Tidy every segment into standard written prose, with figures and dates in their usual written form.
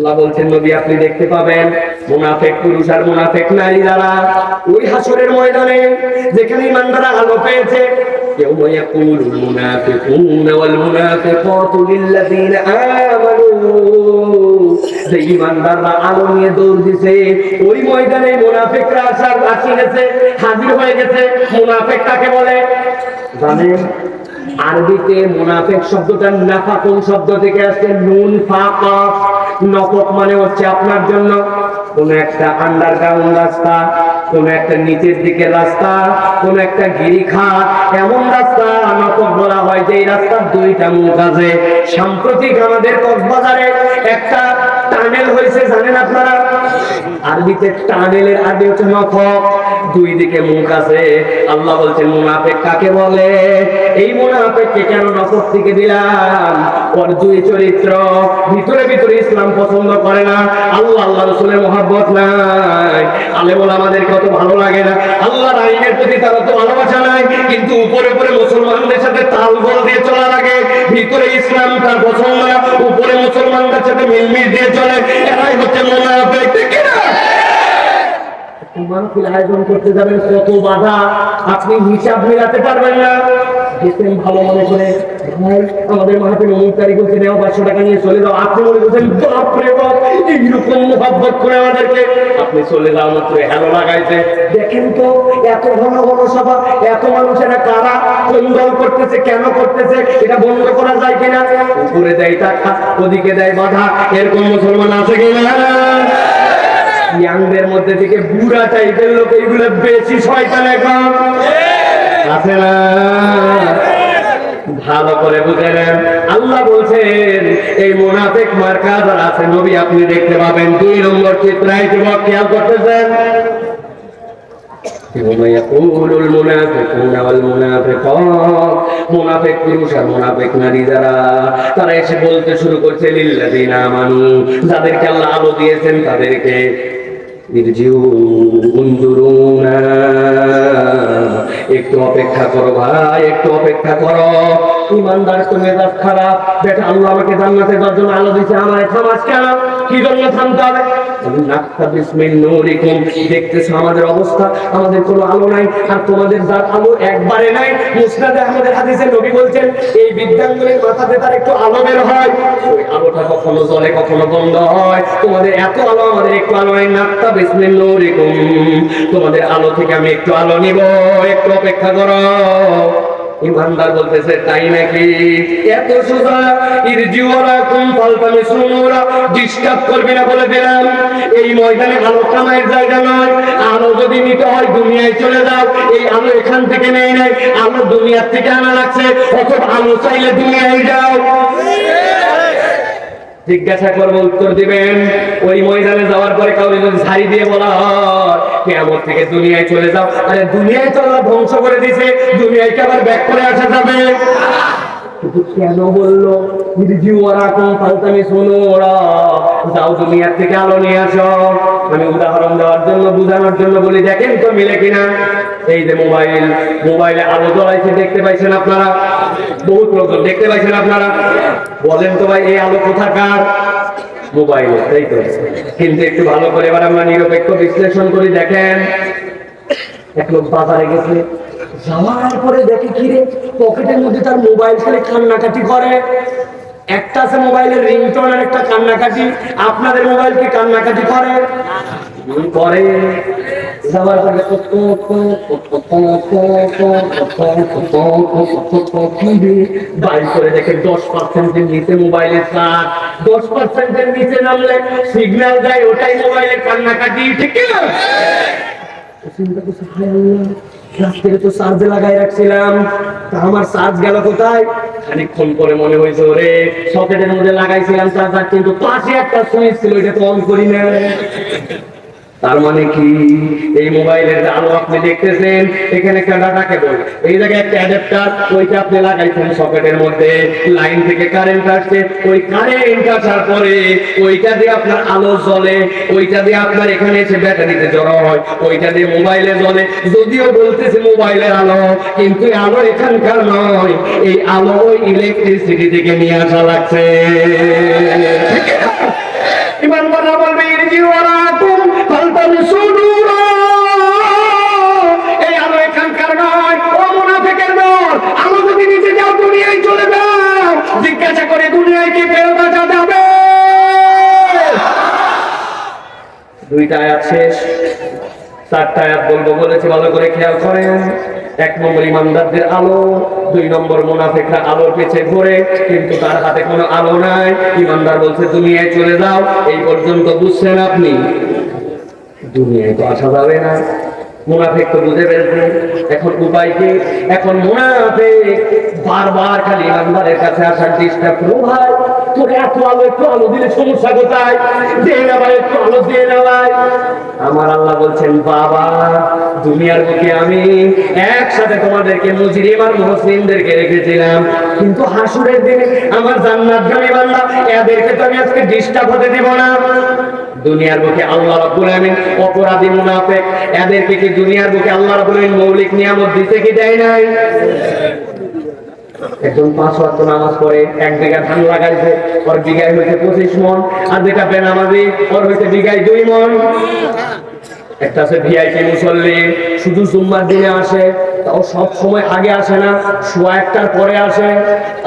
আল্লাহ বলছেন নবী আপনি দেখতে পাবেন মুনাফিক পুরুষ আর মুনাফিক নারী যারা ওই হাসরের ময়দানে যেখানে ঈমানদাররা আলো পেয়েছে يوم يقول المنافقون والمنافقات للذين آمنوا যে ঈমানদাররা আলো নিয়ে দৌড় দিছে ওই ময়দানে মুনাফিকরা আসি গেছে হাজির হয়ে গেছে। মুনাফিক কাকে বলে জানেন? আরবিতে মুনাফিক শব্দটা নাফাকুন শব্দ থেকে আসছে। নুন ফাকা, নফক মানে হচ্ছে আপনার জন্য কোন একটা আন্ডারগ্রাউন্ড রাস্তা, কোন একটা নিচের দিকে রাস্তা, কোন একটা গিরিখাত, এমন রাস্তা নফক বলা হয় যে এই রাস্তার দুইটা মুখ আছে। সাম্প্রতিক আমাদের কক্সবাজারে একটা টানেল হয়েছে জানেন আপনারা? আরবিতে টানেলের আরবি হচ্ছে নফক, দুই দিকে মুখ আছে। আল্লাহ বলছেন মুনাফিক কাকে বলে? এই মুনাফিককে কেন নফক থেকে দিলাম? ওর দুই চরিত্র, ভিতরে ভিতরে ইসলাম পছন্দ করে না, আল্লাহ রাসূলের মহব্বত নাই, আলেম ওলামাদের কত ভালো লাগে না, আল্লাহর আইনের প্রতি তার তো ভালোবাসা নাই, কিন্তু উপরে উপরে মুসলমানদের সাথে তালগোল দিয়ে চলা লাগে, ভিতরে ইসলাম তার পছন্দ না, উপরে মুসলমানদের সাথে মিলমিশ দিয়ে চলে। এরাই হচ্ছে মুনাফিক, ঠিক না? মাহফিল আয়োজন করতে যাবেন, কত বাধা, আপনি হিসাব মিলাতে পারবেন না। গেছেন ভালো মনে করে, ভাই আমাদের মাহফিল অমুক তারিখ হচ্ছে, নেওয়া 500 টাকা নিয়ে চলে যাও। আপনি মনে করছেন বাপরে বাপ এইরকম মোহাব্বত করে আমাদেরকে, আপনি চলে যাও মাত্র হ্যালো লাগাইছে। দেখেন তো এত ঘন ঘন সভা, এত মানুষেরা কারা কোন দল করতেছে, কেন করতেছে, এটা বন্ধ করা যায় কিনা? উপরে দেয় টাকা, ওদিকে দেয় বাধা, এরকম মুসলমান আছে কিনা? ইয়াংদের মধ্যে থেকে বুড়া টাইপের লোক এইগুলো বেশি শয়তান এখন আছে না? ভালো করে বুঝে নেন। আল্লাহ বলছেন এই মুনাফিক মার্কা যারা আছে নবী আপনি দেখতে পাবেন। 2 নম্বর চিত্রায় যুবক খেয়াল করতেছেন, মুনাফিক পুরুষ আর মুনাফিক নারী যারা, তারা এসে বলতে শুরু করছে লিল্লাযিনা আমানু, যাদেরকে আল্লাহ আলো দিয়েছেন তাদেরকে, একটু অপেক্ষা করো ভাই, একটু অপেক্ষা করো। ইমানদার তো মেজাজ খারাপ, বেটা আল্লাহ আমাকে জান্নাতে যাওয়ার জন্য আলো দিয়েছে, আমায় থামাস কেন? কি জন্য থামতে হবে? দেখতেছো আমাদের অবস্থা, আমাদের কোনো আলো নাই, আর তোমাদের যার আলো একবারে নাই। মুসনাদে আহমদের হাদিসে নবী বলছেন এই বিদ্যাঙ্গনের মাথাতে তার একটু আলো বের হয়, ওই আলোটা কখনো জ্বলে কখনো বন্ধ হয়। তোমাদের এত আলো, আমাদের একটু আলো নাই। নাক্তা বিসমিন নূরিকুম, তোমাদের আলো থেকে আমি একটু আলো নিব, একটু অপেক্ষা করো। ইমানদার বলতেছে তাই নাকি? এত সোজা? ইরজিওয়ালাকুম ফালতামিসু নূরা, ডিস্টার্ব করবে না বলে দিলাম। এই ময়দানে আলো কামাইয়ের জায়গা নয়। আলো যদি নিতে হয় দুনিয়ায় চলে যাও, এই আলো এখান থেকে নেই নাই, আলো দুনিয়ার থেকে আনা লাগছে, অথবা আলো চাইলে দুনিয়ায় যাও। জিজ্ঞাসা করবো, উত্তর দিবেন। ওই ময়দানে যাওয়ার পরে কাউকে যদি ঝাড়ি দিয়ে বলা হয় কিয়ামত থেকে দুনিয়ায় চলে যাও, আরে দুনিয়ায় তো আল্লাহ ধ্বংস করে দিয়েছে, দুনিয়ায় কি আবার ব্যাক করে আসা যাবে? কেন বললো যাও দুনিয়ার থেকে আলো নিয়ে আসো? আমি উদাহরণ দেওয়ার জন্য, বুঝানোর জন্য বলি, দেখেন তো মিলে কিনা। এই যে মোবাইলে আলো জ্বলাইছে, দেখতে পাইছেন আপনারা? বহুত লোক দেখতে পাইছেন আপনারা? বলেন তো ভাই এই আলো কোথাকার? মোবাইলে, তাই তো। কিন্তু একটু ভালো করে এবার আমরা নিরপেক্ষ বিশ্লেষণ করি। দেখেন, এক লোক বাজারে গেছে, যাওয়ার পরে দেখে কি রে, পকেটের মধ্যে তার মোবাইল ফেলে কান্নাকাটি করে। একটা আছে মোবাইলের রিংটোন আর একটা কান্নাকাটি। আপনাদের মোবাইল কি কান্নাকাটি করে? করে। যাওয়ার পরে বাইর করে দেখে 10%-এর নিচে মোবাইলের চার্জ, 10%-এর নিচে নামলে সিগন্যাল দেয়, ওটাই মোবাইলের কান্নাকাটি, ঠিক না? চিন্তা করছে রাত্রে তো চার্জে লাগাই রাখছিলাম, তা আমার চার্জ গেল কোথায়? খানিকক্ষণ পরে মনে হয়েছে ওরে সকেটের মধ্যে লাগাইছিলাম চার্জার, কিন্তু পাশে একটা সুইচ ছিল, এটা তো অন করি না। তার মানে কি? এই মোবাইলের আলো আপনি দেখতেছেন, এখানে একটা ডাটা কেবল, এই জায়গায় একটা অ্যাডাপ্টার, ওইটা আপনি লাগাইছেন সকেটের মধ্যে, লাইন থেকে কারেন্ট আসছে, ওই কারেন্ট আসার পরে ওইটা দিয়ে আপনার আলো জ্বলে, ওইটা দিয়ে আপনার এখানে এসে ব্যাটারিতে জড়ো হয়, ওইটা দিয়ে মোবাইলে জ্বলে। যদিও বলতেছে মোবাইলের আলো, কিন্তু আলো এখানকার নয়, এই আলো ওই ইলেকট্রিসিটি থেকে নিয়ে আসা লাগছে। এবার দুইটা আয়াত শেষ, চারটা আয়াত বলবো বলেছি, ভালো করে খেয়াল করেন। এক নম্বর ইমানদারদের আলো, দুই নম্বর মুনাফিকরা আলোর পিছে ঘোরে কিন্তু তার হাতে কোনো আলো নাই। ইমানদার বলছে দুনিয়ায় চলে যাও, এই পর্যন্ত বুঝছেন আপনি? দুনিয়ায় তো আসা যাবে না। মুনাফিক তো বুঝে ফেলছে, এখন উপায় কি? এখন মুনাফিক বারবার খালি ইমানদারের কাছে আসার চেষ্টা করো, ভাই তোর একটু আলো দিলে সমস্যা কোথায়? দিয়ে না ভাই, একটু আলো দিয়ে না ভাই। আমার আল্লাহ বলছেন, বাবা দুনিয়ার বুকে আমি একসাথে তোমাদেরকে মুজরিম আর মুহসিনদেরকে রেখেছিলাম, কিন্তু হাসুরের দিনে আমার জান্নাতগামী বান্দা এদেরকে তো আমি আজকে ডিস্টার্ব হতে দেব না। দুনিয়ার বুকে আল্লাহ রাব্বুল আমিন অপরাধী মুনাফিক এদেরকে কি দুনিয়ার বুকে আল্লাহ রাব্বুল আমিন মৌলিক নিয়ামত দিতে কি দেয় নাই? একজন 5 ওয়াক্ত নামাজ পড়ে, 1 বিঘা ধান লাগাইছে, ওর বিঘায় হইছে 25 মণ, আর যেটা বেনামাজি ওর হইছে বিঘায় 2 মণ। একটা আছে ভিআইপি মুসল্লি, শুধু জুম্মার দিনে আসে, তাও সব সময় আগে আসে না, সোয়া 1টার পরে আসে।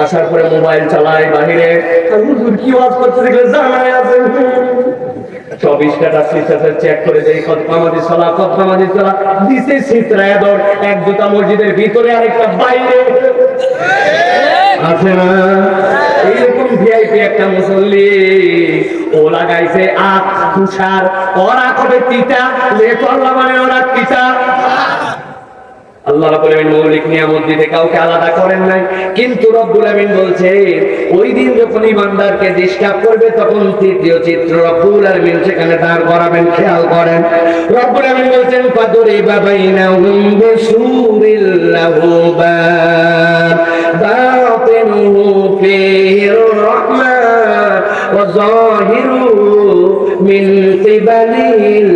আসার পরে মোবাইল চালায় বাহিরে, আর হুজুর কি ওয়াজ করতে দেখলে জানাই আছে, সব স্ট্যাটাস চেক করে দেই, কতমাদি সালা দিছে সিতরায় দর, এক দুটা মসজিদের ভিতরে আরেকটা বাইরে আছে না। এইরকম ভিআইপি একটা মুসল্লি, ও লাগাইছে আখ তুষার, ওর আখ হবে তিতা, লেপল্লা মানে ওরা তিতা। আল্লাহ রাব্বুল আমিন মৌলিক নিয়ামত দিতে কাউকে আলাদা করেন নাই, কিন্তু রব্বুল আমিন বলছে ওই দিন যখন ইমানদারকে ডিস্টার্ব করবে তখন তৃতীয় চিত্র রব্বুল আমিন সেখানে দাঁড় করাবেন। খেয়াল করেন, রব্বুল আমিন বলছেন ফাদরিবা বাইনাহুম বিসুরিল লাহু বাব বাতিনুহু ফীহির রাহমাত ওয়া যাহিরুহু মিন কিবালিল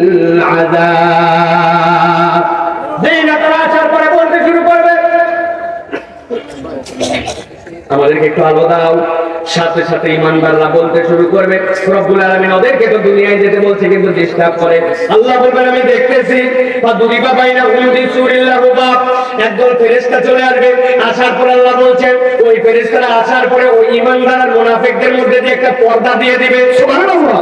আযাব। আমাদেরকে একটু আলো দাও, সাথে সাথে ইমানদাররা বলতে শুরু করবে, রব্বুল আলামিন ওদেরকে তো দুনিয়ায় যেতে বলছে কিন্তু ডিস্টার্ব করে। আল্লাহ বলবেন আমি দেখতেছি, ফাদুরিবা বাইনাহুম বিসুরিল লাহু বাব, একদল ফেরেশতা চলে আসবে। আসার পর আল্লাহ বলছেন ওই ফেরেশতারা আসার পরে ওই ইমানদার আর মুনাফিকদের মধ্যে যে একটা পর্দা দিয়ে দিবে। সুবহানাল্লাহ।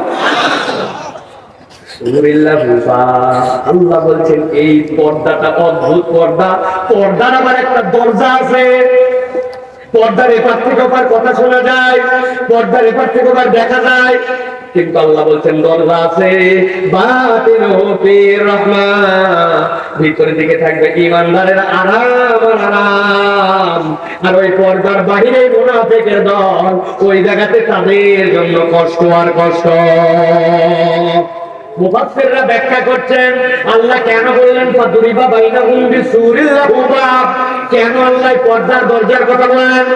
আল্লাহ বলছেন এই পর্দাটা অদ্ভুত পর্দা, পর্দার আবার একটা দরজা আছে। পর্দার এপার থেকে ওপার কথা শোনা যায়, পর্দার এপার থেকে ওপার দেখা যায়, কিন্তু আল্লাহ বলছেন দরজা আছে। বাতিনুহু ফীহির রাহমাত, ভিতরের দিকে থাকবে ইমানদারের আরাম আর আরাম, আর ওই পর্দার বাহিরে মুনাফিকের দল, ওই জায়গাতে তাদের জন্য কষ্ট আর কষ্ট। মুফাসসিররা ব্যাখ্যা করছেন আল্লাহ কেন বললেন ফাদুরিবা বাইনাহুম বিসুরিল লাহু বাব, কেন আল্লাহ পর্দার দরজার কথা বললেন?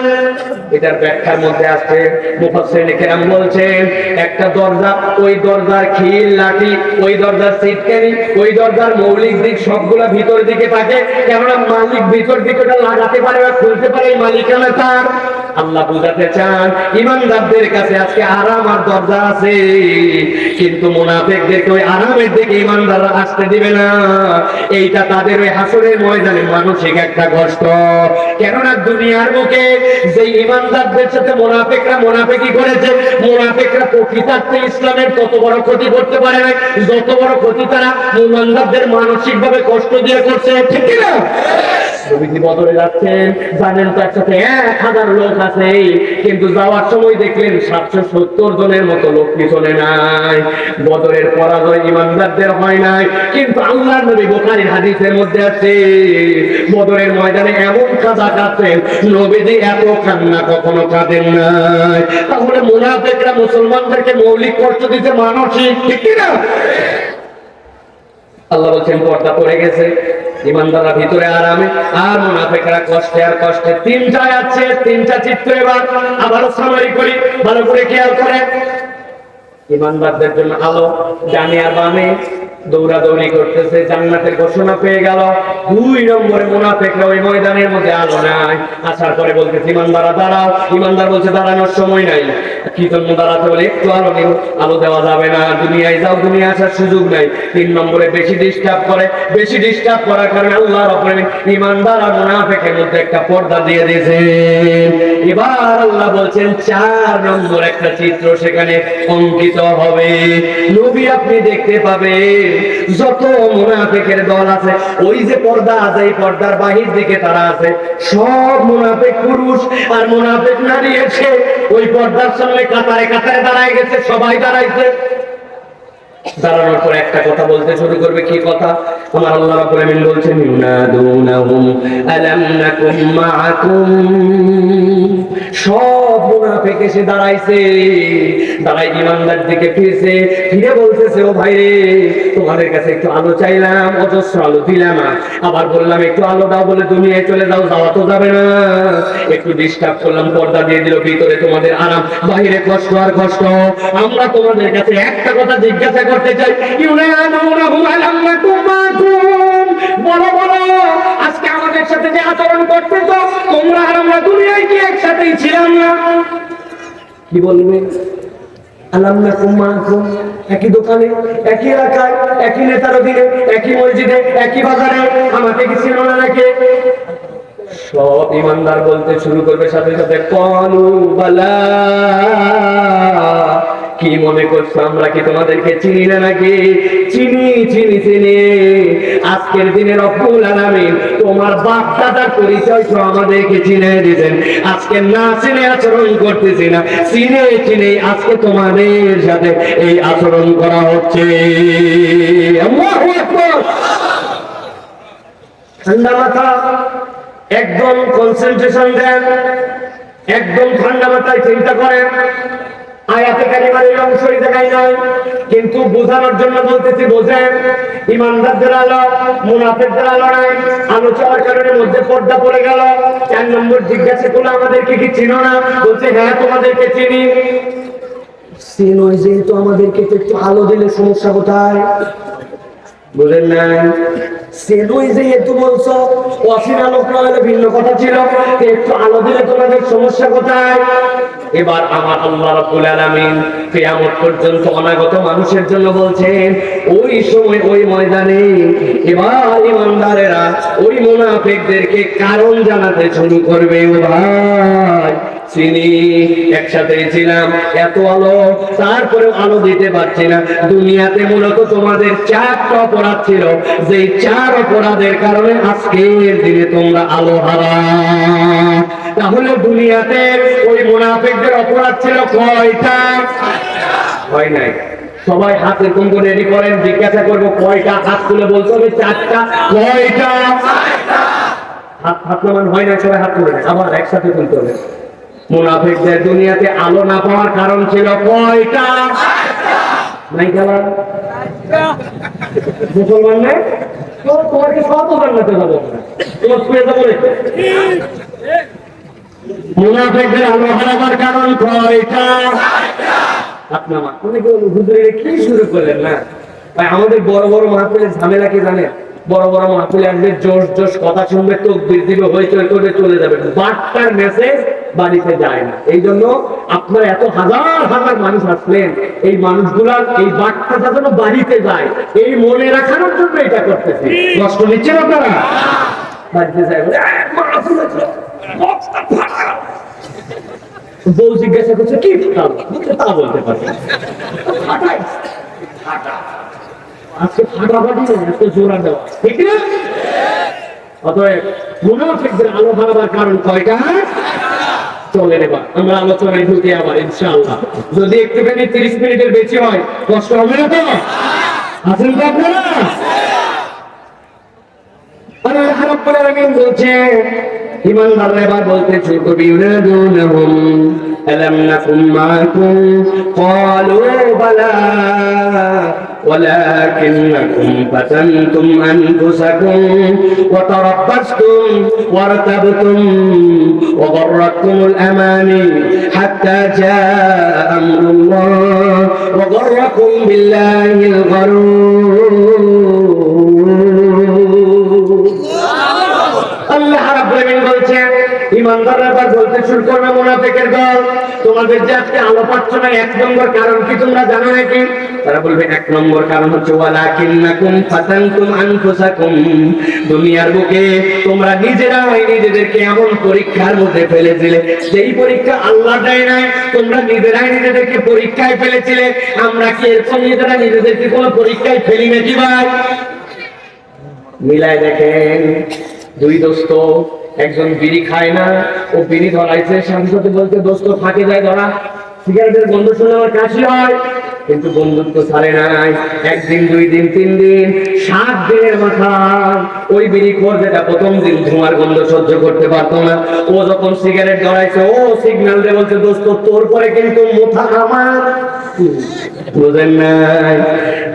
এটার ব্যাখ্যার মধ্যে আছে মুফাসসিরিনে কেরাম বলছেন একটা দরজা, ওই দরজার খিল লাঠি, ওই দরজার সিটকানি, ওই দরজার মৌলিক দিক সবগুলা ভিতরের দিকে থাকে, কেননা মালিক ভিতর দিকে ওটা লাগাতে পারে বা খুলতে পারে, এই মালিকানা তার। আল্লাহ বুঝাতে চান ইমানদারদের কাছে আজকে আরাম আর দরজা আছে, কিন্তু মুনাফিকদেরকে ওই আরামের দিকে ইমানদাররা আসতে দিবে না। এইটা তাদের ওই হাসরের ময়দানে মানসিক একটা কষ্ট। কেননা দুনিয়ার মুখে যে ইমানদারদের সাথে মুনাফিকরা মুনাফিকি করেছে, মুনাফিকরা প্রকৃতার্থে ইসলামের তত বড় ক্ষতি করতে পারে না যত বড় ক্ষতি তারা ইমানদারদের মানসিক ভাবে কষ্ট দিয়ে করছে, ঠিক কি না? নবীজি বদরে যাচ্ছেন, জানেন তো একসাথে 1000 লোক আছে, কিন্তু যাওয়ার সময় দেখলেন 770 জনের মতো লোক পিছনে নাই। বদরের পরাজয় ইমানদারদের হয় নাই, কিন্তু আল্লাহর নবী বুখারীর হাদিসের মধ্যে আছে বদরের ময়দানে এমন কাঁদা কাঁদছেন নবীজি এত কান্না কখনো কাঁদেন নাই। তাহলে মুনাফিকরা মুসলমানদেরকে মৌলিক কষ্ট দিতে মানসিক, ঠিক কি না? আল্লাহ বলছেন পর্দা পড়ে গেছে, ইমানদাররা ভিতরে আরামে আর মুনাফিকরা কষ্টে আর কষ্টে। তিনটা আছে, তিনটা চিত্র এবার আবারও সামারি করি, ভালো করে খেয়াল করে। ইমানদারদের জন্য আলো ডানে আর বামে, দৌড়াদৌড়ি করতেছে, জান্নাতের ঘোষণা পেয়ে গেল। 2 নম্বরে মুনাফিকরা ওই ময়দানের মধ্যে আলো নাই। আসার পরে বলতেছে ইমানদাররা দাঁড়াও। ইমানদার বলছে দাঁড়ানোর সময় নাই। কি জন্য দাঁড়াতে বলে? একটু আলো নিব। আলো দেওয়া যাবে না, দুনিয়ায় যাও, দুনিয়া আসার সুযোগ নাই। 3 নম্বরে বেশি ডিস্টার্ব করে। বেশি ডিস্টার্ব করার কারণে আল্লাহ রাব্বুল আলামিন ইমানদার আর মুনাফিকের মধ্যে একটা পর্দা দিয়ে দিয়েছে। এবার আল্লাহ বলছেন 4 নম্বর একটা চিত্র সেখানে অঙ্কিত হবে। নবী আপনি দেখতে পাবেন যত মুনাফিকের দল আছে, ওই যে পর্দা আছে, এই পর্দার বাহির দিকে তারা আছে, সব মুনাফিক পুরুষ আর মুনাফিক নারী এসে ওই পর্দার সামনে কাতারে কাতারে দাঁড়ায় গেছে। সবাই দাঁড়াইছে। দাঁড়ানোর পর একটা কথা বলতে শুরু করবে। কি কথা? আমার আল্লাহ রাব্বুল আলামিন বলছেন ইউনাদুনাহুম আলাম নাকুম মাআকুম। সব মুনাফিক এসে দাঁড়াইছে, দাঁড়াই ইমানদার দিকে ফিরছে, ফিরে বলতেছে ও ভাই রে, তোমাদের কাছে একটু আলো চাইলাম, অজস্র আলো দিলাম, আবার বললাম একটু আলো দাও বলে দুনিয়ায় চলে যাও, যাওয়া তো যাবে না। একটু ডিস্টার্ব করলাম, পর্দা দিয়ে দিল, ভিতরে তোমাদের আরাম, বাইরে কষ্ট আর কষ্ট। আমরা তোমাদের কাছে একটা কথা জিজ্ঞাসা করতে চাই, ইউনাদুনাহুম আলাম নাকুম মাআকুম, বলো বলো আজকে আমাদের সাথে যে আচরণ করতেছো তোমরা আর আমরা দুনিয়ায় কি একসাথেই ছিলাম না? কি বলবে? আলাম নাকুম মাআকুম, একই দোকানে, একই এলাকায়, একই নেতার অধীনে, একই মসজিদে, একই বাজারে, আমাকে কি ছিল না নাকি? সব ইমানদার বলতে শুরু করবে সাথে সাথে ক্বালু বালা। কি মনে করছো আমরা কি তোমাদেরকে চিনি না নাকি? চিনি চিনি চিনি। আজকের দিনে রব্বুল আলামিন তোমার বাপ দাদার পরিচয় তো আমাদেরকে চিনে দিয়েছেন। আজকে না চিনে আচরণ করতেছি না, চিনে চিনে আজকে তোমাদের সাথে এই আচরণ করা হচ্ছে। আল্লাহু আকবার। ঠান্ডা মাথা, একদম কনসেন্ট্রেশন দেন, একদম ঠান্ডা মাথায় চিন্তা করেন। আয়াতে কারিমার এই অংশ এই জায়গায় নয়, কিন্তু বোঝানোর জন্য বলতেছি, বোঝেন। ইমানদারদের আলো, মুনাফিকদের আলো নাই। আলো চাওয়ার কারণে মধ্যে পর্দা পড়ে গেল। 4 নম্বর জিজ্ঞাসা করলো আমাদেরকে কি চিনো না? বলছে হ্যাঁ তোমাদেরকে চিনি। চিনো যেহেতু আমাদেরকে একটু আলো দিলে সমস্যা কোথায়? বুঝেন নাই? সেলুই যেহেতু বলছো, অসীম আলোক না হলে ভিন্ন কথা ছিল, একটু আলো দিলে তোমাদের সমস্যা কোথায়? এবার আমার আল্লাহ রাব্বুল আলামিন কিয়ামত পর্যন্ত অনাগত মানুষের জন্য বলছেন, ওই সময় ওই ময়দানে এবার ইমানদারেরা ওই মুনাফিকদেরকে কারণ জানাতে শুরু করবে। ও ভাই চিনি, একসাথে ছিলাম, এত আলো, তারপরে আলো দিতে পারছি না। দুনিয়াতে মূলত তোমাদের 4টা অপরাধ ছিল, যে 4 অপরাধের কারণে আজকের দিনে তোমরা আলো হারা। তাহলে দুনিয়াতে ওই মুনাফিকদের অপরাধ ছিল কয়টা? হয় নাই। সবাই হাত এরকম করে রেডি করেন, জিজ্ঞাসা করবো কয়টা, হাত তুলে বলতে হবে 4টা। কয়টা? হাত হাত নামান হয় না, সবাই হাত তুলে নেয়, আবার একসাথে তুলতে হবে। মুনাফিকদের দুনিয়াতে আলো না পাওয়ার কারণ ছিল কয়টা? নাই খেলা মুসলমান নেই তো তোমাকে সব জান্নাতে যাবো, তোমার শুয়ে যাবো। মুনাফিকদের আলো হারাবার কারণ কয়টা? আপনার অনেকে হুজুরে কি শুরু করলেন না ভাই? আমাদের বড় বড় মাহফিলের ঝামেলা কি জানেন? বড় বড় মাহফিলে আসবে, জোশ জোশ কথা শুনবে, তাকবীর দিবে, হইচই করে চলে যাবে, বার্তার মেসেজ বাড়িতে যায় না। এই জন্য আপনারা এত হাজার হাজার মানুষ আসলেন, এই মানুষগুলার এই বার্তাটা যেন বাড়িতে যায়, এই মনে রাখানোর জন্য এটা করতেছি। কষ্ট নিচ্ছেন আপনারা? বাড়িতে যায় বউ জিজ্ঞাসা করছে কি তা বলতে পারবে আজকে ফাটাফাটি এত জোড়া দেওয়া ঠিক না? অতএব মুনাফিকদের আলো হারাবার কারণ কয়টা? চলে নেবা আমরা আলোচনায় ঢুকে আবার ইনশাআল্লাহ। যদি একটুখানি 30 মিনিটের বেশি হয় কষ্ট হবে না তো? আছেন তো আপনারা? আল্লাহ রাব্বুল আলামিন বলছে ইমানদাররা এবার বলতে শুরু করবে, ইউনাদুনাহুম আলাম নাকুম মাআকুম ক্বালু বালা ওয়ালাকিন্নাকুম ফাতানতুম আনফুসাকুম ওয়া তারাব্বাসতুম ওয়ারতাবতুম ওয়া গররাতকুমুল আমানি হাত্তা জাআ আমরুল্লাহ ওয়া গররাকুম বিল্লাহিল গরুর। ইমানদাররা আবার বলতে শুরু করবে মুনাফিকের দল, তোমাদের যে আজকে আলো পাচ্ছ না, এক নম্বর কারণ কি তোমরা জানো নাকি? তারা বলবে এক নম্বর কারণ হচ্ছে ওয়ালাকিন্নাকুম ফাতানতুম আনফুসাকুম, দুনিয়ার বুকে তোমরা নিজেরাই নিজেদেরকে এমন পরীক্ষার মধ্যে ফেলেছিলে, সেই পরীক্ষা আল্লাহ দেয় নাই, তোমরা নিজেরাই নিজেদেরকে পরীক্ষায় ফেলেছিলে। আমরা কি এরকম নিজেরা নিজেদেরকে কোনো পরীক্ষায় ফেলি নাকি ভাই? মিলায় দেখেন, দুই দোস্ত, একজন বিড়ি খায় না, ও বিড়ি ধরাইছে, সাথে সাথে বলতে দোস্ত ফাঁকে যায় ধরা, সিগারেটের গন্ধ শুনে আমার কাশি হয়, কিন্তু বন্ধুত্ব ছাড়ে নাই। একদিন, 2 দিন, 3 দিন, 7 দিনের মাথা ওই বিড়ি খোর যেটা প্রথম দিন ধোঁয়ার গন্ধ সহ্য করতে পারতো না, ও যখন সিগারেট ধরাইছে, ও সিগন্যাল দিয়ে বলছে দোস্ত তোর পরে কিন্তু মুঠা আমার। বুঝেন নাই?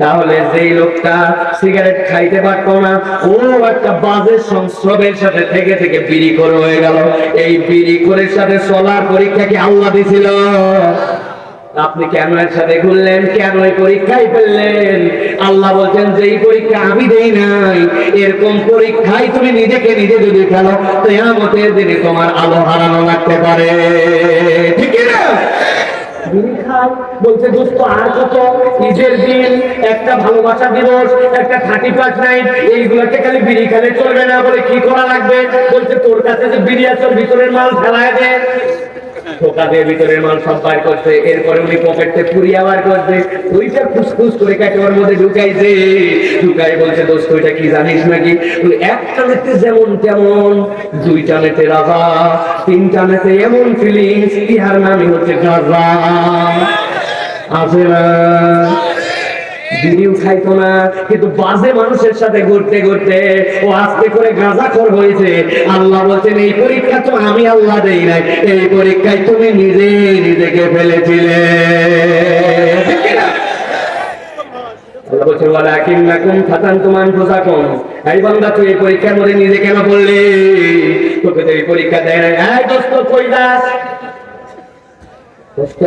তাহলে যেই লোকটা সিগারেট খাইতে পারতো না, ও একটা বাজে সংস্রবের সাথে থেকে থেকে বিড়ি করে হয়ে গেল। এই বিড়ি করে সাথে চলার পরীক্ষা কি আল্লাহ দিছিল? আপনি কেন এর সাথে ঘুরলেন? কেন এই পরীক্ষায় ফেললেন? আল্লাহ বলছেন যে এই পরীক্ষা আমি দেই নাই, এরকম পরীক্ষায় তুমি নিজেকে নিজে যদি ফেলো, কিয়ামতের দিনে তোমার আলো হারানো লাগতে পারে, ঠিক না? বলছে দোস্ত আর কত, ঈদের দিন, একটা ভালোবাসা দিবস, একটা 31 নাইট, এইগুলোকে খালি বিড়ি খেলে চলবে না, বলে কি করা লাগবে? বলছে তোর কাছে যে বিড়ি আছে ভিতরের মাল ফেলায় দে। ঠোকা দিয়ে ভিতরের মাল সব বার করছে, এরপরে উনি পকেটে পুরিয়া বার করছে, ওইটা খুসখুস করে কাটে ওর মধ্যে ঢুকাইছে, ঢুকাই বলছে দোস্ত ওইটা কি জানিস নাকি? একটা নেতে যেমন তেমন, 2টা নেতে রাজা, 3টা নেতে এমন ফিলিংস, ইহার নামই হচ্ছে গাঁজা। আছে না? বিড়িও খাইতো না, কিন্তু বাজে মানুষের সাথে ঘুরতে ঘুরতে ও আস্তে করে গাঁজাখোর হয়েছে। আল্লাহ বলছেন এই পরীক্ষা তো আমি আল্লাহ দেই নাই, এই পরীক্ষায় তুমি নিজে নিজেকে ফেলেছিলে। আল্লাহ বলছেন ওয়ালাকিন্নাকুম ফাতানতুম আনফুসাকুম, এই বান্দা তুই এই পরীক্ষার মধ্যে নিজে কেন পড়লি? তোকে তো এই পরীক্ষা দেয় নাই। এই দোস্ত কই যাস?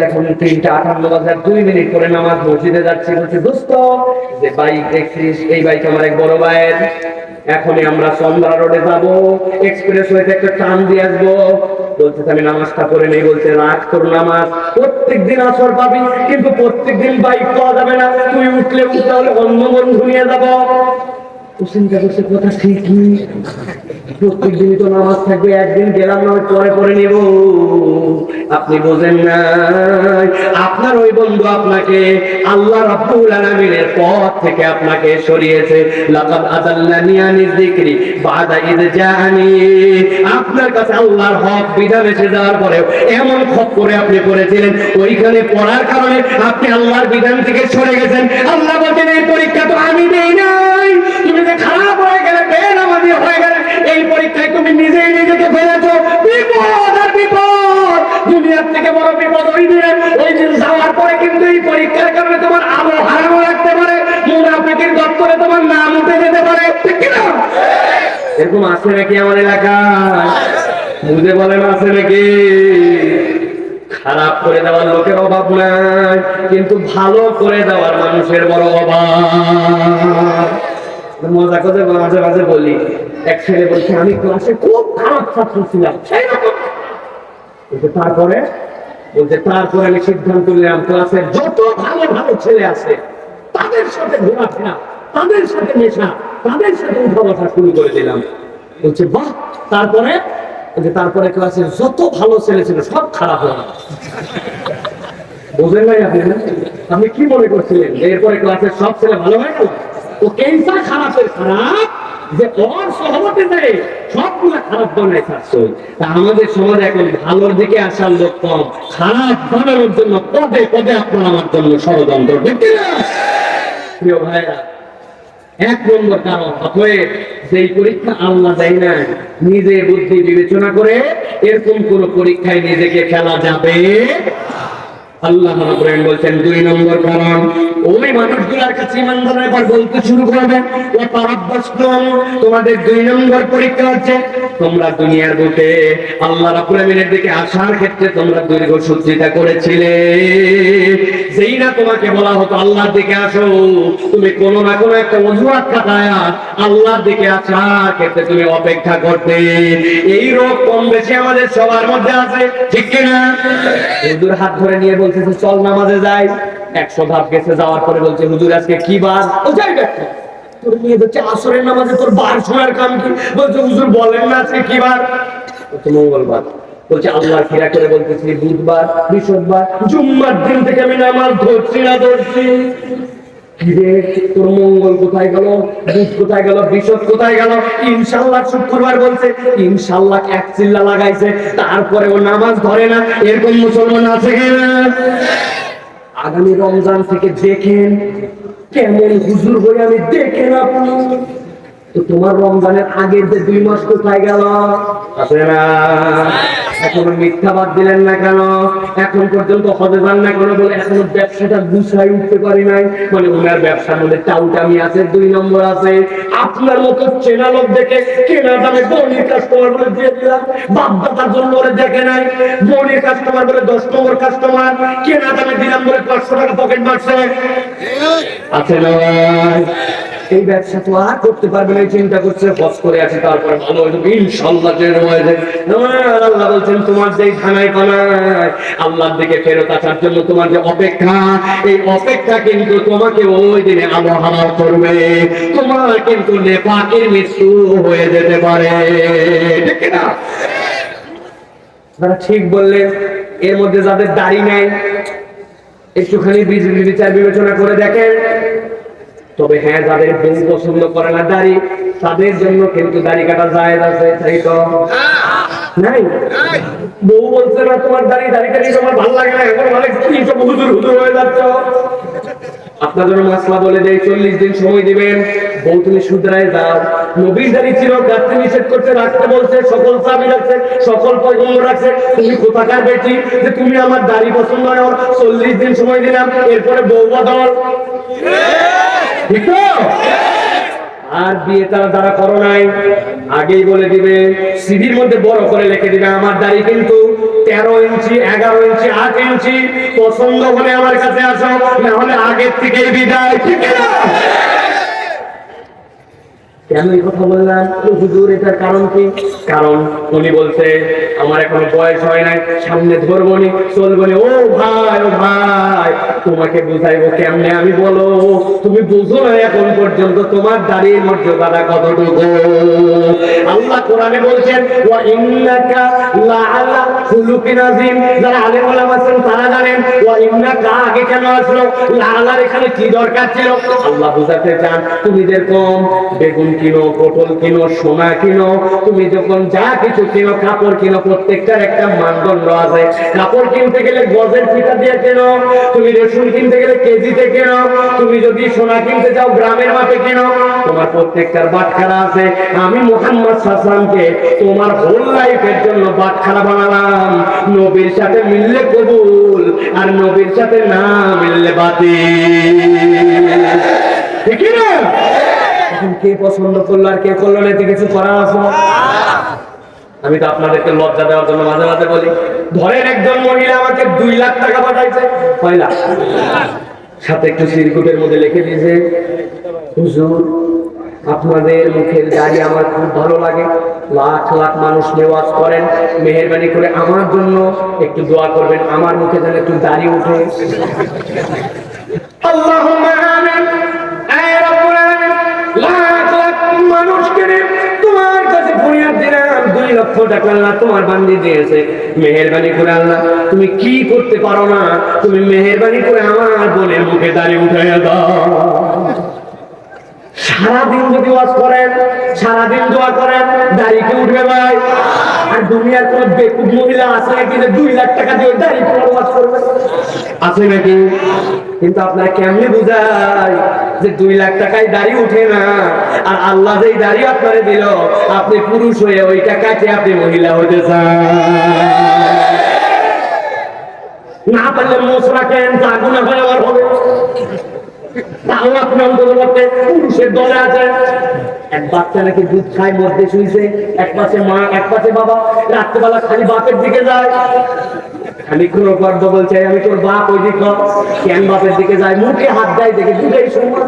এখন 3:58 বাজে, 2 মিনিট পরে নামাজ মসজিদে যাচ্ছি। বলছে দোস্ত যে বাইক দেখছিস, এই বাইক আমার এক বড় ভাইয়ের, এখনই আমরা চন্দ্রা রোডে যাবো, এক্সপ্রেস ওয়েতে একটা টান দিয়ে আসবো। বলছে আমি নামাজটা পড়ে নেই। বলছে রাগ তোর নামাজ, প্রত্যেকদিন আসর পাবি, কিন্তু প্রত্যেকদিন বাইক পাওয়া যাবে না, তুই উঠলে উঠতে হলে অন্য বন্ধু নিয়ে যাবো। চিন্তা করছে কথা ঠিকই, প্রত্যেক দিনই তো নামাজ থাকবে, একদিন গেলাম না পরে পরে নেব। আপনি বোঝেন না, আপনার ওই বন্ধু আপনাকে আল্লাহ রাব্বুল আলামিনের পথ থেকে আপনাকে সরিয়েছে। লাকাদ আযাল্লানি আনি যিকরি বাদা ইয জাআনি, আপনার কাছে আল্লাহর হক বিধান এসে যাওয়ার পরেও এমন খপ করে আপনি পড়েছিলেন, ওইখানে পড়ার কারণে আপনি আল্লাহর বিধান থেকে সরে গেছেন। আল্লাহ বলেন এই পরীক্ষা তো আমি দেই নাই, তুমি যে খারাপ হয়ে গেলে, বেনামাজি হয়ে গেলে, এই পরীক্ষায় তুমি নিজেই নিজেকে ফেলেছো। বিপদ আর বিপদ, দুনিয়ার থেকে বড় বিপদ ওই দিনে, ওই দিন যাওয়ার পরে কিন্তু এই পরীক্ষার কারণে তোমার আলো হারানো লাগতে পারে, মুনাফিকের দপ্তরে তোমার নাম উঠে যেতে পারে, ঠিক কিনা? এরকম আছে নাকি আমার এলাকায়? বুঝে বলেন আছে নাকি? খারাপ করে দেওয়ার লোকের অভাব নাই, কিন্তু ভালো করে দেওয়ার মানুষের বড় অভাব। মজা করে মাঝে মাঝে বলি, এক ছেলে বলছে আমি ক্লাসে খুব খারাপ ছাত্র ছিলাম, তারপরে আমি সিদ্ধান্ত নিলাম ক্লাসের যত ভালো ভালো ছেলে আছে তাদের সাথে ঘোরাফেরা, তাদের সাথে মেশা, তাদের সাথে উঠা বসা শুরু করে দিলাম। বলছে বাহ, তারপরে ক্লাসের যত ভালো ছেলে ছিল সব খারাপ হয়ে গেল। বোঝেন নাই আপনি কি মনে করছিলেন যে এরপরে ক্লাসের সব ছেলে ভালো হয়ে গেল? ও কেনসা খারাপের খারাপ যে ওর সহমতে নেই, সবগুলা খারাপ বানায় থাকছে। তা আমাদের সমাজে এখন ভালোর দিকে আসার লোক কম, খারাপ বানানোর জন্য পদে পদে আপনার আমার জন্য ষড়যন্ত্র। প্রিয় ভাইরা, 1 নম্বর কারণ হয়ে যেই পরীক্ষা আল্লাহ দেয় না, নিজে বুদ্ধি বিবেচনা করে এরকম কোন পরীক্ষায় নিজেকে ফেলা যাবে। আল্লাহ রাব্বুল বলছেন 2 নম্বর কারণ, ওই মানুষগুলোর কাছে ইমানদাররা এবার বলতে শুরু করবে, ও তারাব্বাসতুম, তোমাদের 2 নম্বর পরীক্ষা হচ্ছে, তোমরা দুনিয়ার বুকে আল্লাহ রাব্বুল আমিনের দিকে আসার ক্ষেত্রে তোমরা দীর্ঘসূত্রিতা করেছিলে। যেই না তোমাকে বলা হতো আল্লাহর দিকে আসো, তুমি কোনো না কোনো একটা অজুহাত খাটায়া আল্লাহর দিকে আসার ক্ষেত্রে তুমি অপেক্ষা করতে। এই রোগ কম বেশি আমাদের সবার মধ্যে আছে, ঠিক কিনা? হুজুর হাত ধরে নিয়ে বলতেছে চল নামাজে যাই, 100 ধাপ গেছে, যাওয়ার পরে বলছে হুজুর আজকে কি বার? ও যাই দেখো তোর নিয়ে যাচ্ছে আসরের নামাজে, তোর বার শোনার কাম কি? বলছে হুজুর বলেন না আজকে কি বার? বলছে মঙ্গলবার। বলছে আল্লাহ খিরা করে বলতেছি বুধবার, বৃহস্পতিবার, জুম্মার দিন থেকে আমি নামাজ ধরছি না ধরছি। তোর মঙ্গল কোথায় গেল, বুধ কোথায় গেল, বৃহস্পতি কোথায় গেল? ইনশাআল্লাহ শুক্রবার বলছে, ইনশাআল্লাহ এক চিল্লা লাগাইছে, তারপরে ও নামাজ ধরে না। এরকম মুসলমান আছে কিনা? আগামী রমজান থেকে দেখেন কেমন হুজুর হয়ে আমি দেখেন আপনি। তো তোমার রমজানের আগের যে 2 মাস কোথায় গেল? আছে না? এখনো মিথ্যা বাদ দিলেন না কেন? এখন পর্যন্ত হজে যান না কেন? বলে এখনো ব্যবসাটা গুছাই উঠতে পারি নাই। মানে ওনার ব্যবসার মধ্যে টাউটামি আছে, 2 নম্বর আছে। আপনার মতো চেনা লোক দেখে কেনা দামে বনির কাস্টমার বলে দিয়ে দিলাম, বাপদাদার জন্য ওরা দেখে নাই। বনির কাস্টমার বলে 10 নম্বর কাস্টমার, কেনা দামে দিলাম বলে 500 টাকা পকেট মারছে। আছে না? এই ব্যবসা তো আর করতে পারবে না, চিন্তা করছে বস করে আছে, তারপরে ভালো হয়ে যাবে ইনশাআল্লাহ। আল্লাহ বলছেন তোমার যে থানায় পানায় আল্লাহর দিকে ফেরত আসার জন্য তোমার যে অপেক্ষা, এই অপেক্ষা কিন্তু তোমাকে ওই দিনে আবহাওয়া করবে, তোমার কিন্তু নেপাকের মৃত্যু হয়ে যেতে পারে, ঠিক না? ঠিক বললেন। এর মধ্যে যাদের দাড়ি নেই একটুখানি বিচার বিবেচনা করে দেখেন। তবে হ্যাঁ, যাদের বউ পছন্দ করে না দাড়ি, তাদের জন্য কিন্তু দাড়ি কাটা জায়েজ আছে, তাই তো? নাই, বউ বলছে না তোমার দাড়িটা নিয়ে তোমার ভালো লাগে না, এখন অনেক কি সব হুজুর হুজুর হয়ে যাচ্ছ। আপনার জন্য মাসলা বলে দেয় 40 দিন সময় দিবেন, বউ তুমি শুধরায় যাও। নবীর দাড়ি ছিল, কাটতে নিষেধ করছে, রাখতে বলছে, সকল সাহাবী রাখছে, সকল পয়গম্বর রাখছে। তুমি কোথাকার বেটি যে তুমি আমার দাড়ি পছন্দ না? 40 দিন সময় দিলাম, এরপরে বউ বদল, ঠিক তো? আর বিয়ে তারা যারা করো নাই, আগেই বলে দিবে, সিভির মধ্যে বড় করে লিখে দিবে আমার দাড়ি কিন্তু 13 ইঞ্চি, 11 ইঞ্চি, 8 ইঞ্চি, পছন্দ হলে আমার কাছে আসো, না হলে আগের থেকেই বিদায়, ঠিক না? কেন এই কথা বললাম হুজুর? এটার কারণ কি? কারণ উনি বলছে আমার এখনো বয়স হয় নাই, সামনে ধরবনি চলবনি। ও ভাই, ও ভাই, তোমাকে বুঝাইবো কেমনে আমি? বলো, তুমি বুঝো না এখন পর্যন্ত তোমার দাড়ির মর্যাদা কতটুকু। আল্লাহ কোরআনে বলছেন ওয়া ইন্নাকা লাআলা খুলুকিন আযীম। যারা আলেম ওলামা আছেন তারা জানেন ওয়া ইন্নাকা আগে কেন আসলো, লাআলার এখানে কি দরকার ছিল? আল্লাহ বুঝাতে চান তুমি যেরকম বেগুন কিনো, পটল কিনো, সোনা কিনো, তুমি যখন যা কিছু কিনো, কাপড় কিনো, প্রত্যেকটার একটা মানদণ্ড আছে। কাপড় কিনতে গেলে গজের ফিতা দিয়ে কেনো, তুমি রসুন কিনতে গেলে কেজিতে কেনো, তুমি যদি সোনা কিনতে যাও গ্রামের মাপে কেনো, তোমার প্রত্যেকটার বাটখারা আছে। আমি মুহাম্মদ সাল্লাল্লাহু তোমার হোল লাইফের জন্য বাটখারা বানালাম। নবীর সাথে মিললে কবুল, আর নবীর সাথে না মিললে বাতিল, ঠিক না? এখন কে পছন্দ করলো আর কে করলো না এতে কিছু করার আছে? আমি তো আপনাদেরকে লজ্জা দেওয়ার জন্য মাঝে মাঝে বলি, ধরেন একজন মহিলা আমাকে 2 লাখ টাকা পাঠাইছে, কয় লাখ? সাথে একটু সিরকুটের মধ্যে লিখে দিয়েছে হুজুর আপনাদের মুখের দাড়ি আমার খুব ভালো লাগে, লাখ লাখ মানুষ নেওয়াজ করেন, মেহেরবানি করে আমার জন্য একটু দোয়া করবেন, আমার মুখে যেন একটু দাড়ি উঠে। আল্লাহুম্মা আমিন। আয় রব্বুল আলামিন, লাখ লাখ মানুষকে তোমার কাছে ফরিয়াদ দিলাম, 2 লক্ষ টাকা আল্লাহ তোমার বান্দি দিয়েছে, মেহেরবানি করে আল্লাহ তুমি কি করতে পারো না, তুমি মেহেরবানি করে আমার বোনের মুখে দাড়ি উঠাইয়া দাও। সারাদিন যদি ওয়াজ করেন, সারাদিন দোয়া করেন, দাড়ি কি উঠবে ভাই? আর দুনিয়ার কোন বেকুব মহিলা আছে নাকি যে 2 লাখ টাকা দিয়ে দাড়ি করে ওয়াজ করবে? আছে নাকি? কিন্তু আপনারা কেমনে বুঝায় যে 2 লাখ টাকায় দাড়ি উঠে না, আর আল্লাহ যেই দাড়ি আপনারে দিল, আপনি পুরুষ হয়ে ওই টাকাকে আপনি মহিলা হতে চান? না পারলে মোচ রাখেন, যা গুনাহ হয় আমার হবে। তাও আপনি অন্তত করতে পুরুষের দলে আছেন। এক বাচ্চা নাকি দুধ খায়, মধ্যে শুইছে, এক পাশে মা এক পাশে বাবা, রাত্রেবেলা খালি বাপের দিকে যায়। আমি কোন গর্ব বলছে আমি তোর বাপ, ওই দিক কেন বাপের দিকে যায়, মুখে হাত দেয় দেখে দুধেই সময়।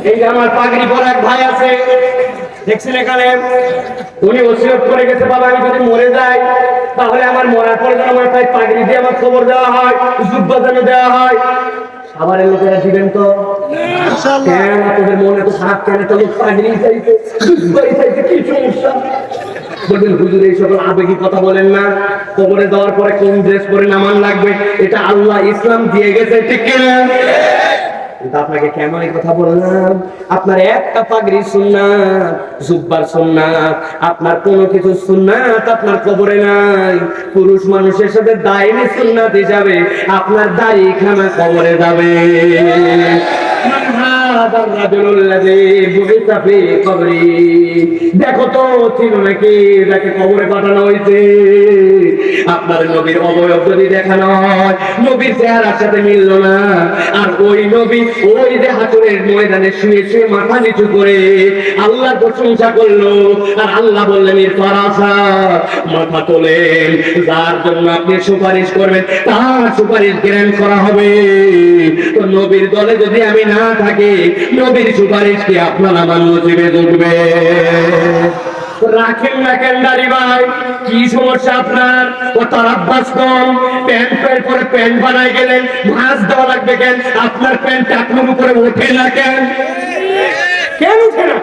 এই যে আমার পাগড়ি পরা এক ভাই আছে, দেখছেন এখানে, উনি ওসিয়ত করে গেছে, বাবা আমি যদি মরে যাই তাহলে আমার মরার পরে যেন মাথায় পাগড়ি দিয়ে আমার খবর দেওয়া হয়, জুব্বা যেন দেওয়া হয়। খাবারের লোকেরা দিবেন তো? কেন তোদের মনে তো খারাপ, কেন তো লোক পাগড়ি চাইছে, জুব্বাই চাইছে, কি সমস্যা? বলবেন হুজুর এই সকল আবেগী কথা বলেন না, কবরে দেওয়ার পরে কোন ড্রেস পরে নামান লাগবে এটা আল্লাহ ইসলাম দিয়ে গেছে, ঠিক কিনা? কিন্তু আপনাকে কেন এই কথা বললাম, আপনার একটা পাগড়ি সুন্নাত, জুব্বার সুন্নাত, আপনার কোনো কিছু সুন্নাত আপনার কবরে নাই। পুরুষ মানুষের সাথে দাইনি সুন্নাত হিসাবে আপনার দাড়ি খানা কবরে যাবে। দেখো তো ছিল নাকি যাকে কবরে পাঠানো হয়েছে, আপনার নবীর অবয়ব যদি দেখানো হয়, নবীর চেহারার সাথে মিলল না, আর ওই নবী ওই যে হাসরের ময়দানে শুয়ে শুয়ে মাথা নিচু করে আল্লাহর প্রশংসা করলো, আর আল্লাহ বললেন ইরফারাসা, মাথা তোলেন, যার জন্য আপনি সুপারিশ করবেন তার সুপারিশ গ্রহণ করা হবে। তো নবীর দলে যদি আমি না থাকি, নবীর সুপারিশ কি আপনার আমার নসিবে জুটবে? রাখেন না কেন দাড়ি ভাই, কি সমস্যা আপনার? ও তার অভ্যাস কম, প্যান্ট পরে প্যান্ট বানাই গেলেন, ভাঁজ দেওয়া লাগবে কেন? আপনার প্যান্ট আপনার উপরে ওঠে না কেন? কেন উঠে না?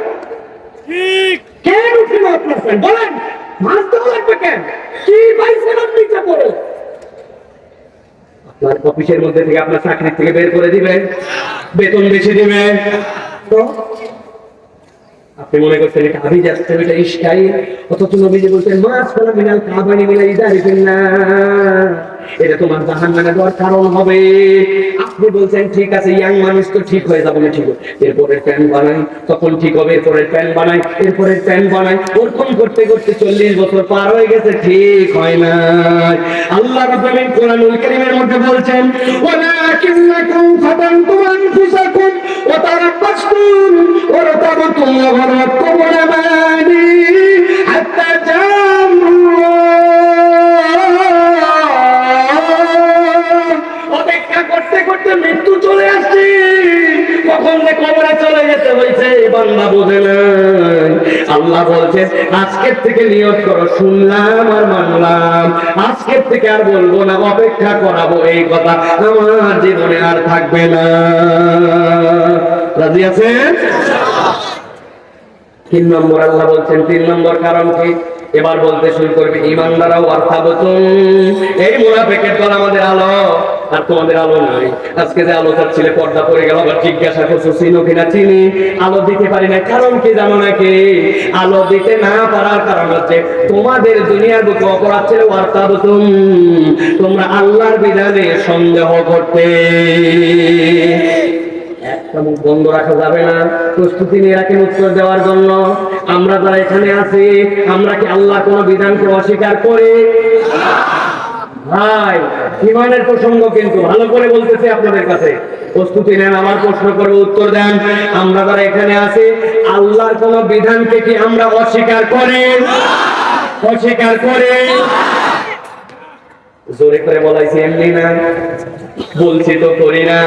কেন উঠে না আপনার প্যান্ট? বলেন, ভাঁজ দেওয়া লাগবে কেন? কি পাইছেন আপনি যা করে? আপনার অফিসের মধ্যে থেকে আপনার চাকরি থেকে বের করে দিবেন, বেতন বেশি দিবেন, তো আপনি মনে করছেন এটা আমি যাচ্ছেন, এটা ইস্কাই, অথচ নবীজি বলছেন মাসখানা মিনাল কাবানি মিলাই দাঁড়িয়েছেন না, এটা তোমার জাহান্নামে দেওয়ার কারণ হবে। আপনি বলছেন ঠিক আছে, ইয়াং মানুষ তো ঠিক হয়ে যাবে, ঠিক হবে, এরপরের প্যান্ট বানাই, তখন ঠিক হবে, এরপরের প্যান্ট বানাই, এরপরের প্যান্ট বানাই, ওরকম করতে করতে 40 বছর পার হয়ে গেছে, ঠিক হয় না। আল্লাহ রাব্বুল আলামিন কোরআনুল কারীমের মধ্যে বলছেন ওয়ালাকিন্নাকুম ফাতানতুম আনফুসাকুম ওয়া তারাব্বাসতুম ওয়া রাতাবতুম ওয়া গharratkum al-amani hatta অপেক্ষা করতে করতে মৃত্যু চলে আসছে, কখন যে কবরে চলে যেতে হয়েছে বান্দা বোঝে না। আল্লাহ বলছে আজকের থেকে নিয়ত করো, শুনলাম আর মানলাম, আজকের থেকে আর বলবো না, অপেক্ষা করাবো, এই কথা আমার জীবনে আর থাকবে না। রাজি আছেন? 3 নম্বর আল্লাহ বলছেন, 3 নম্বর কারণ কি? এবার বলতে শুরু করবে ঈমানদারও অর্থাবতুন, এই মুনাফিকের দল আমাদের আলো, আর তোমাদের আলো নাই। আজকে যে আলো চাচ্ছিলে পর্দা পড়ে গেল, আবার জিজ্ঞাসা করছো চিনো কিনা, চিনি, আলো দিতে পারি না, কারণ কি জানো নাকি? আলো দিতে না পারার কারণ হচ্ছে তোমাদের দুনিয়ার বুকে অপরাধ ছিল অর্থাবতুন, তোমরা আল্লাহর বিধানে সন্দেহ করতে। একটা মুখ বন্ধ রাখা যাবে না, প্রস্তুতি নিয়ে রাখেন উত্তর দেওয়ার জন্য। আমরা যারা এখানে আছি, আমরা কি আল্লাহ কোন বিধানকে অস্বীকার করি? ভাই ঈমানের প্রসঙ্গ কিন্তু ভালো করে বলতেছি আপনাদের কাছে, প্রস্তুতি নেন, আমার প্রশ্ন করে উত্তর দেন। আমরা যারা এখানে আছি, আল্লাহর কোন বিধানকে কি আমরা অস্বীকার করি? অস্বীকার করি? জোরে করে বলাইছি এমনি না, বলছি তো করি না।